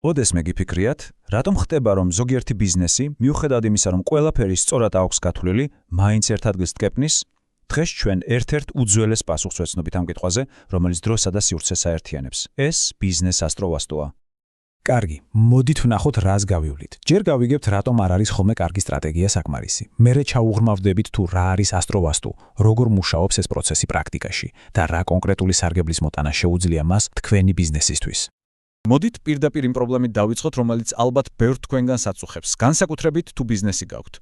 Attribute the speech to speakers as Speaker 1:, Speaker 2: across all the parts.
Speaker 1: ოდესმე გიფიქრიათ, რატომ ხდება, რომ ზოგიერთი ბიზნესი, მიუხედავად იმისა, რომ ყველაფერი სწორად აქვს გათვლილი, მაინც ერთ ადგილს დგებნის? დღეს ჩვენ ერთ-ერთ უძველეს პასუხს ვეცნობით ამ კითხვაზე, რომელიც დროსა და სივრცეს აერთიანებს. ეს ბიზნეს ასტროვასტოა.
Speaker 2: კარგი, მოდით ვნახოთ რას გავივლით. ჯერ გავიგებთ, რატომ არ არის ხოლმე კარგი სტრატეგია საკმარისი. მერე ჩაუღრმავდებით თუ რა არის ასტროვასტო, როგორ მუშაობს ეს პროცესი პრაქტიკაში და რა კონკრეტული სარგებლის მოტანა შეუძლია მას თქვენი ბიზნესისთვის.
Speaker 3: მოდით პირდაპირ იმ პრობლემით დავიწყოთ, რომელიც ალბათ ბევრ თქვენგანს აწუხებს, განსაკუთრებით თუ ბიზნესი გაქვთ.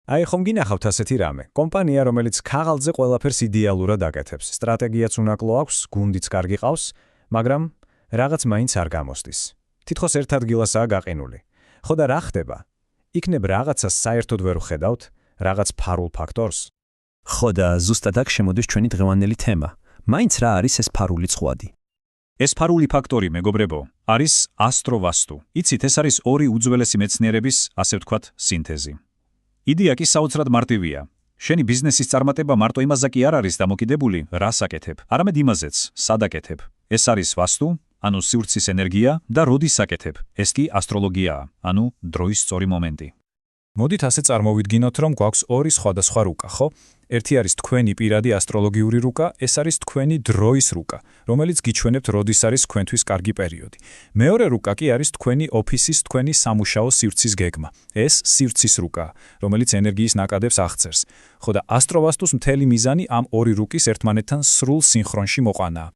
Speaker 2: აი ხომ გინახავთ ასეთი რამე. კომპანია, რომელიც ქაღალდზე ყველაფერს იდეალურად აკეთებს, სტრატეგიაც უნაკლო აქვს, გუნდიც კარგი ყავს, მაგრამ რაღაც მაინც არ გამოსდის. თითქოს ერთ ადგილასაა გაყინული. ხო და რა ხდება? იქნებ რაღაცას საერთოდ ვერ ვხედავთ, რაღაც ფარულ ფაქტორს.
Speaker 1: ხო და ზუსტად აქ შემოდის ჩვენი დღევანდელი თემა. მაინც რა არის ეს ფარული ცხვადი?
Speaker 3: ეს ფარული ფაქტორი, მეგობრებო, არის ასტროვასტო. იცით, ეს არის ორი უძველესი მეცნიერების, ასე ვთქვათ, სინთეზი. იდეა კი საოცრად მარტივია. შენი ბიზნესის წარმატება მარტო იმაზე კი არ არის დამოკიდებული, რას აკეთებ, არამედ იმაზეც, სად აკეთებ. ეს არის ვასტუ, ანუ სივრცის ენერგია და როდის აკეთებ. ეს კი ასტროლოგიაა, ანუ დროის სწორი მომენტი.
Speaker 2: მოდით ასე წარმოვიდგინოთ, რომ გვაქვს ორი სხვადასხვა რუკა, ხო? ერთი არის თქვენი პირადი ასტროლოგიური რუკა, ეს არის თქვენი დროის რუკა, რომელიც გიჩვენებთ, როდის არის თქვენთვის კარგი პერიოდი. მეორე რუკა კი არის თქვენი ოფისის, თქვენი სამუშაო სივრცის გეგმა. ეს სივრცის რუკაა, რომელიც ენერგიის ნაკადებს აღწერს. ხო და ასტროვასტუს მთელი მიზანი ამ ორი რუკის ერთმანეთთან სრულ სინხრონში მოყვანაა.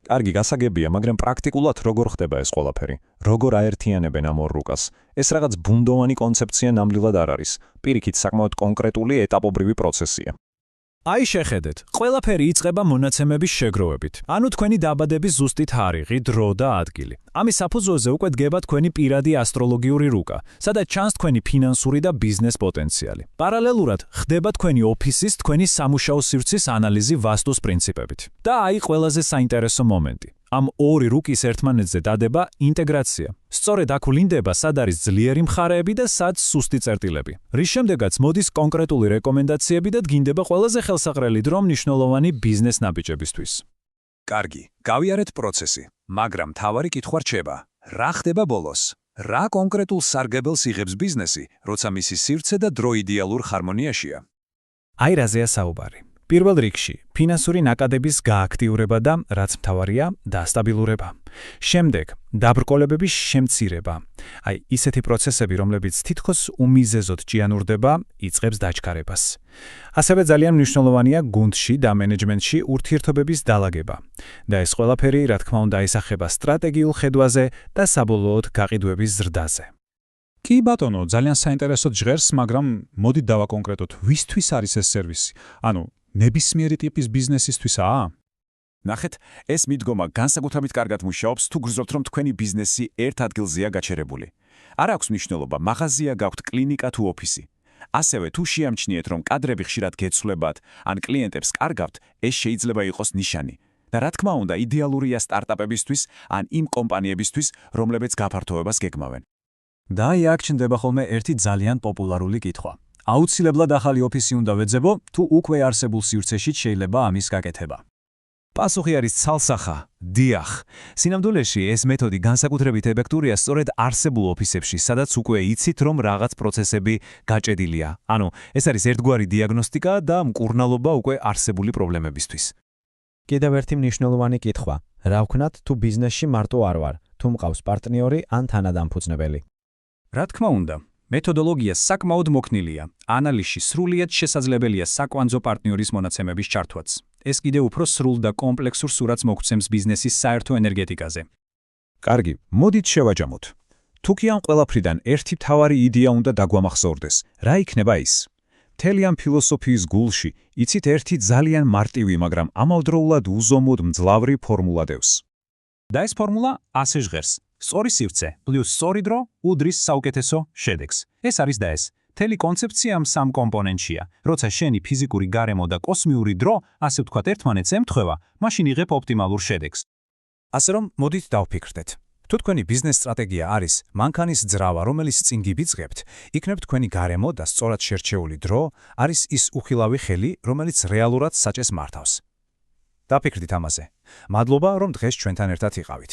Speaker 4: კარგი გასაგებია, მაგრამ პრაქტიკულად როგორ ხდება ეს ყველაფერი? როგორ აერთიანებენ ამ ორ რუკას? ეს რაღაც ბუნდოვანი კონცეფცია ნამდვილად არ არის. პირიქით, საკმაოდ კონკრეტული ეტაპობრივი პროცესია.
Speaker 2: აი შეხედეთ, ყველაფერი იწყება მონაცემების შეგროვებით. ანუ თქვენი დაბადების ზუსტი თარიღი, დრო და ადგილი. ამის საფუძველზე უკვე დგება თქვენი პირადი ასტროლოგიური რუკა, სადაც ჩანს თქვენი ფინანსური და ბიზნეს პოტენციალი. პარალელურად ხდება თქვენი ოფისის, თქვენი სამუშაო სივრცის ანალიზი ვასტუს პრინციპებით. და აი ყველაზე საინტერესო მომენტი. ამ ორი რუკის ერთმანეთზე დადება ინტეგრაცია. სწორედ აქ ვლინდება, სად არის ძლიერი მხარეები და სად სუსტი წერტილები. რის შემდეგაც მოდის კონკრეტული რეკომენდაციები და დგინდება ყველაზე ხელსაყრელი დრო მნიშვნელოვანი ბიზნეს ნაბიჯებისთვის.
Speaker 1: კარგი, გავიარეთ პროცესი, მაგრამ მთავარი კითხვა რჩება, რა ხდება ბოლოს? რა კონკრეტულ სარგებელს იღებს ბიზნესი, როცა მისი სივრცე და დრო იდეალურ ხარმონიაშია?
Speaker 2: აი რაზეა საუბარი. პირველ რიგში, ფინანსური ნაკადების გააქტიურება და, რაც მთავარია, დასტაბილურება. შემდეგ, დაბრკოლებების შემცირება. აი, ისეთი პროცესები, რომლებიც თითქოს უმიზეზოდ ჭიანურდება, იწყებს დაჩქარებას. ასევე ძალიან მნიშვნელოვანია გუნდში და მენეჯმენტში ურთიერთობების დალაგება. და ეს ყველაფერი, რა თქმა უნდა, ისახება სტრატეგიულ ხედვაზე და საბოლოოდ გაყიდვების ზრდაზე.
Speaker 3: კი ბატონო, ძალიან საინტერესოდ ჟღერს, მაგრამ მოდით დავაკონკრეტოთ, ვისთვის არის ეს სერვისი? ანუ ნებისმიერი ტიპის ბიზნესისთვისაა?
Speaker 1: ნახეთ, ეს მიდგომა განსაკუთრებით კარგად მუშაობს, თუ გრძნობთ, რომ თქვენი ბიზნესი ერთ ადგილზეა გაჩერებული. არ აქვს მნიშვნელობა, მაღაზია გაქვთ, კლინიკა თუ ოფისი. ასევე თუ შეამჩნიეთ, რომ კადრები ხშირად გეცვლებათ, ან კლიენტებს კარგავთ, ეს შეიძლება იყოს ნიშანი. და რა თქმა უნდა, იდეალურია სტარტაპებისთვის, ან იმ კომპანიებისთვის, რომლებიც გაფართოვებას გეგმავენ.
Speaker 2: და აი აქ ჩნდება ხოლმე ერთი ძალიან პოპულარული კითხვა. აუცილებლად ახალი ოფისი უნდა ვეძებო, თუ უკვე არსებულ სივრცეში შეიძლება ამის გაკეთება? პასუხი არის ცალსახა, დიახ. სინამდვილეში ეს მეთოდი განსაკუთრებით ეფექტურია სწორედ არსებულ ოფისებში, სადაც უკვე იცით, რომ რაღაც პროცესები გაჭედილია. ანუ ეს არის ერთგვარი დიაგნოსტიკა და მკურნალობა უკვე არსებული პრობლემებისთვის. კიდევ ერთი მნიშვნელოვანი კითხვა. რა ვქნათ, თუ ბიზნესში მარტო არ ვარ, თუ მყავს პარტნიორი ან თანადამფუძნებელი?
Speaker 3: რა თქმა უნდა, მეთოდოლოგია საკმაოდ მოქნილია. ანალიზში სრულიად შესაძლებელია საკვანძო პარტნიორის მონაცემების ჩართვაც. ეს კიდევ უფრო სრულ და კომპლექსურ სურათს მოგცემს ბიზნესის საერთო ენერგეტიკაზე.
Speaker 4: კარგი, მოდით შევაჯამოთ. თუ კი ამ ყველაფრიდან ერთი მთავარი იდეა უნდა დაგვამახსოვრდეს, რა იქნება ის? მთელი ამ ფილოსოფიის გულში იცით ერთი ძალიან მარტივი, მაგრამ ამავდროულად უზომოდ მძლავრი ფორმულა დევს.
Speaker 3: და ეს ფორმულა ასე ჟღერს. სწორი სივრცე პლუს სწორი დრო უდრის საუკეთესო შედეგს. ეს არის და ეს. მთელი კონცეფცია ამ სამ კომპონენტშია. როცა შენი ფიზიკური გარემო და კოსმიური დრო, ასე ვთქვათ, ერთმანეთს ემთხვევა, მაშინ იღებ ოპტიმალურ შედეგს.
Speaker 2: ასე რომ, მოდით დავფიქრდეთ. თუ თქვენი ბიზნეს სტრატეგია არის მანქანის ძრავა, რომელიც წინ გიბიძღებთ, იქნებ თქვენი გარემო და სწორად შერჩეული დრო არის ის უხილავი ხელი, რომელიც რეალურად საჭეს მართავს. დაფიქრდით ამაზე. მადლობა, რომ დღეს ჩვენთან ერთად იყავით.